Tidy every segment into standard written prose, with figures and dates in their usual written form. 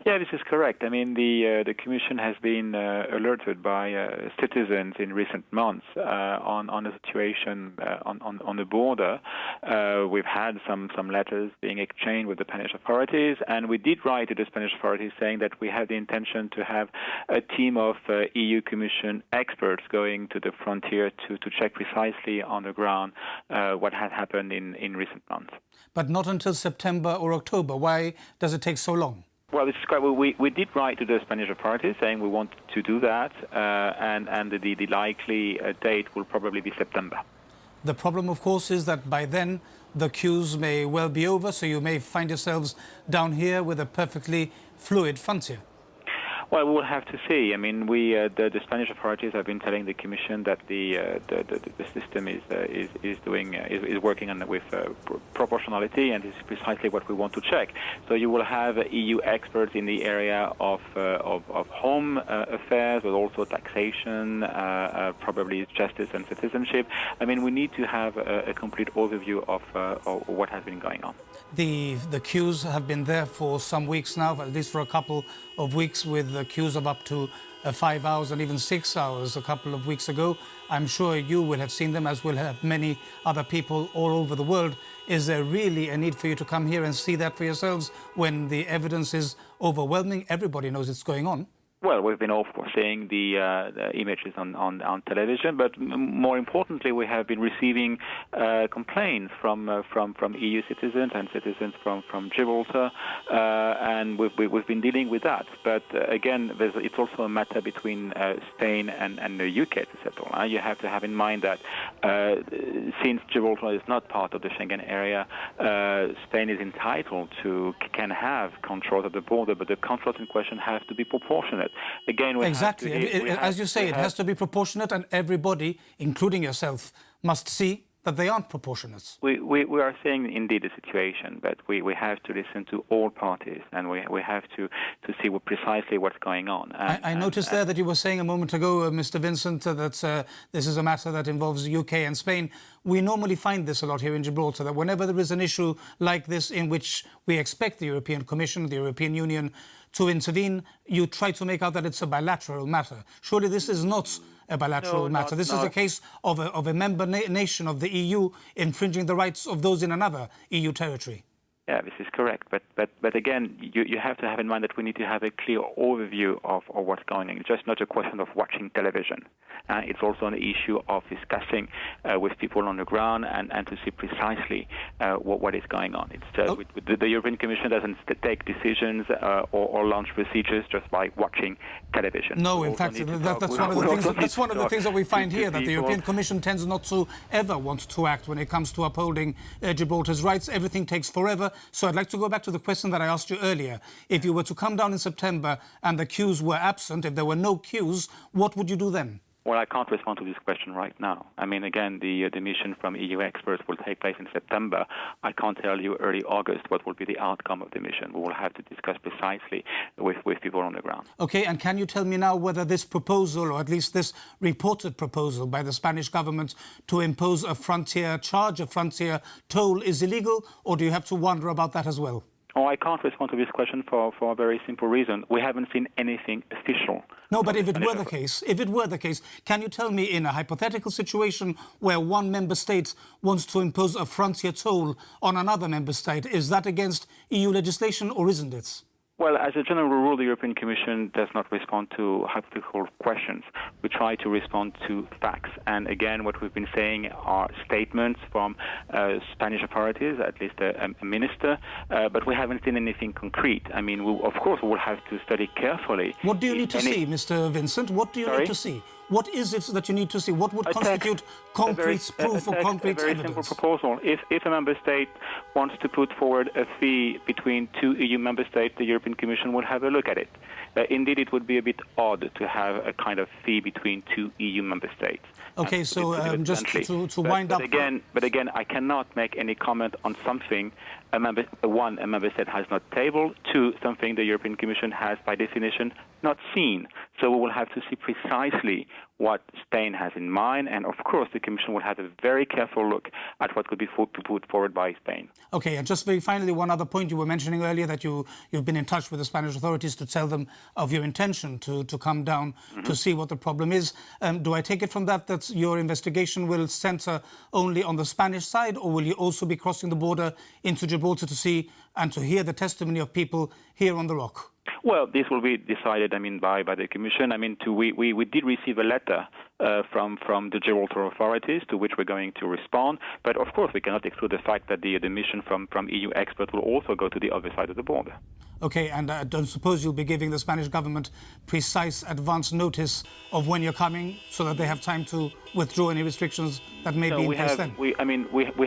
Yeah, this is correct. I mean, the Commission has been alerted by citizens in recent months on the situation on the border. We've had some letters being exchanged with the Spanish authorities, and we did write to the Spanish authorities saying that we have the intention to have a team of EU Commission experts going to the frontier to check precisely on the ground what had happened in recent months. But not until September or October. Why does it take so long? Well, this is quite. We did write to the Spanish authorities saying we want to do that, and the likely date will probably be September. The problem, of course, is that by then the queues may well be over, so you may find yourselves down here with a perfectly fluid frontier. Well, we'll have to see. I mean, the Spanish authorities have been telling the Commission that the system is working with proportionality, and this is precisely what we want to check. So you will have EU experts in the area of home affairs, but also taxation, probably justice and citizenship. I mean, we need to have a complete overview of what has been going on. The queues have been there for some weeks now, at least for a couple of weeks, with the queues of up to 5 hours and even 6 hours a couple of weeks ago. I'm sure you will have seen them, as will have many other people all over the world. Is there really a need for you to come here and see that for yourselves when the evidence is overwhelming? Everybody knows it's going on. Well, we've been, of course, seeing the images on television, but more importantly, we have been receiving complaints from EU citizens and citizens from Gibraltar, and we've been dealing with that. But again, it's also a matter between Spain and the UK to settle. You have to have in mind that since Gibraltar is not part of the Schengen area, Spain is entitled can have controls at the border, but the controls in question have to be proportionate. Again, exactly. As you say, it has to be proportionate, and everybody, including yourself, must see that they aren't proportionate. We are seeing indeed the situation, but we have to listen to all parties, and we have to see precisely what's going on. I noticed there that you were saying a moment ago, Mr. Vincent, that this is a matter that involves the UK and Spain. We normally find this a lot here in Gibraltar, that whenever there is an issue like this in which we expect the European Commission, the European Union to intervene, you try to make out that it's a bilateral matter. Surely this is not a bilateral matter. This is a case of a member nation of the EU infringing the rights of those in another EU territory. Yeah, this is correct. But again, you have to have in mind that we need to have a clear overview of what's going on. It's just not a question of watching television. It's also an issue of discussing with people on the ground and to see precisely what is going on. It's the European Commission doesn't take decisions or launch procedures just by watching television. No, in fact, that's one of the things that we find here, that the European Commission tends not to ever want to act when it comes to upholding Gibraltar's rights. Everything takes forever. So I'd like to go back to the question that I asked you earlier. If you were to come down in September and the queues were absent, if there were no queues, what would you do then? Well, I can't respond to this question right now. I mean, again, the mission from EU experts will take place in September. I can't tell you early August what will be the outcome of the mission. We will have to discuss precisely with people on the ground. OK, and can you tell me now whether this proposal, or at least this reported proposal by the Spanish government to impose a frontier charge, a frontier toll, is illegal, or do you have to wonder about that as well? Oh, I can't respond to this question for a very simple reason. We haven't seen anything official. No, but if it were the case, can you tell me, in a hypothetical situation where one member state wants to impose a frontier toll on another member state, is that against EU legislation or isn't it? Well, as a general rule, the European Commission does not respond to hypothetical questions. We try to respond to facts. And again, what we've been saying are statements from Spanish authorities, at least a minister, but we haven't seen anything concrete. I mean, of course, we will have to study carefully. What do you need to see, Mr. Vincent? What do you need to see? What is it that you need to see? What would constitute concrete proof or concrete evidence? A very simple proposal. If a member state wants to put forward a fee between two EU member states, the European Commission would have a look at it. Indeed, it would be a bit odd to have a kind of fee between two EU member states. Okay, so just to wind up... But again, I cannot make any comment on something a member state has not tabled, two, something the European Commission has, by definition, not seen. So we will have to see precisely what Spain has in mind, and of course the Commission will have a very careful look at what could be put forward by Spain. Okay, and just very finally, one other point. You were mentioning earlier that you've been in touch with the Spanish authorities to tell them of your intention to come down to see what the problem is. Do I take it from that your investigation will centre only on the Spanish side, or will you also be crossing the border into Gibraltar to see and to hear the testimony of people here on the rock? Well, this will be decided, by the Commission. We did receive a letter from the Gibraltar authorities to which we're going to respond. But of course, we cannot exclude the fact that the mission from EU experts will also go to the other side of the border. Okay, and I don't suppose you'll be giving the Spanish government precise advance notice of when you're coming so that they have time to withdraw any restrictions that may be in place then? We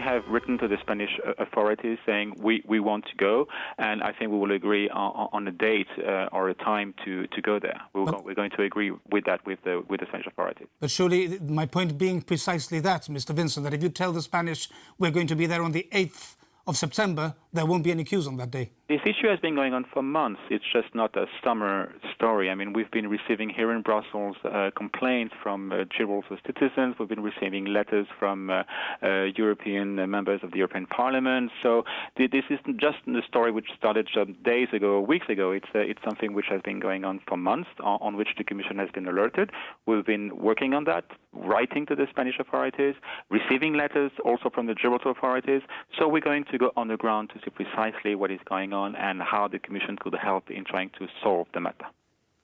have written to the Spanish authorities saying we want to go, and I think we will agree on a date or a time to go there. We're going to agree with that with the Spanish authorities. But surely my point being precisely that, Mr. Vincent, that if you tell the Spanish we're going to be there on the 8th of September, there won't be any queues on that day. This issue has been going on for months. It's just not a summer story. We've been receiving here in Brussels complaints from Gibraltar citizens. We've been receiving letters from European members of the European Parliament. So this isn't just a story which started days ago or weeks ago. It's something which has been going on for months, on which the Commission has been alerted. We've been working on that, writing to the Spanish authorities, receiving letters also from the Gibraltar authorities. So we're going to go on the ground to see precisely what is going on and how the Commission could help in trying to solve the matter.